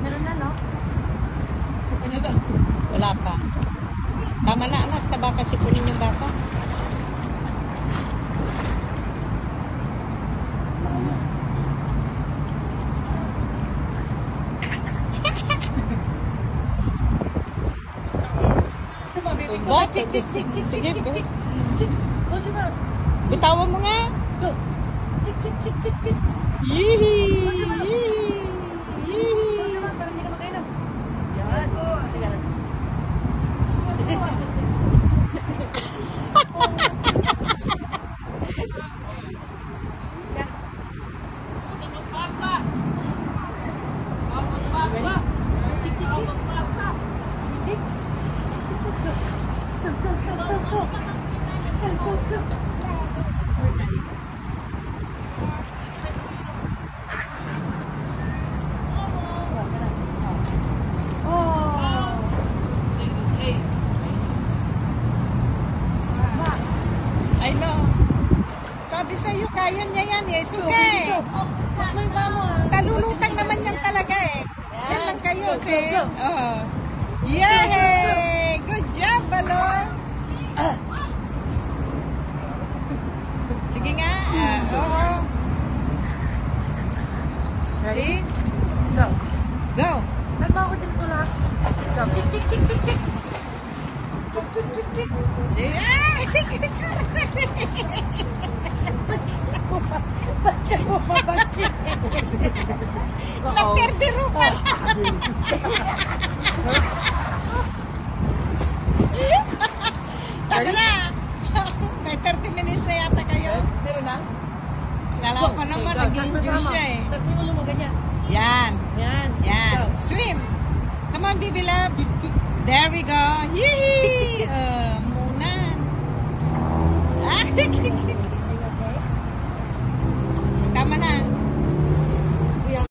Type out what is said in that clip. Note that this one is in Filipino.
Meron na, no? Ano ba? Wala pa. Tama na anak, taba kasi punin yung bata. Bot, sige po. Go, Shiba. Bitawan mo nga. Go. Tik, tik, tik, tik, tik. Yee! Go, Shiba. Yee! Go, Shiba, para hindi ka makainom. Yan. Tiga lang. I know. Sabi sa'yo, kaya niya yan eh. Suke. Kalulutang naman yan talaga eh. Yan lang kayo, si. Oh. Yay! Good job, Balong. Sige nga. Oo. See? Go. Go. Nagpa ako din ko lang. Go. Tik, tik, tik, tik, tik. Tik, tik, tik, tik. See? Naperdero ka na. Tama na. May 30 minutes na yata kayo. Meron na? Kala ko naman, nag-enjoy siya eh. Tapos may ulo mo ganyan. Yan. Yan. Yan. Go. Swim. Come on, baby love. There we go. Yee! Muna.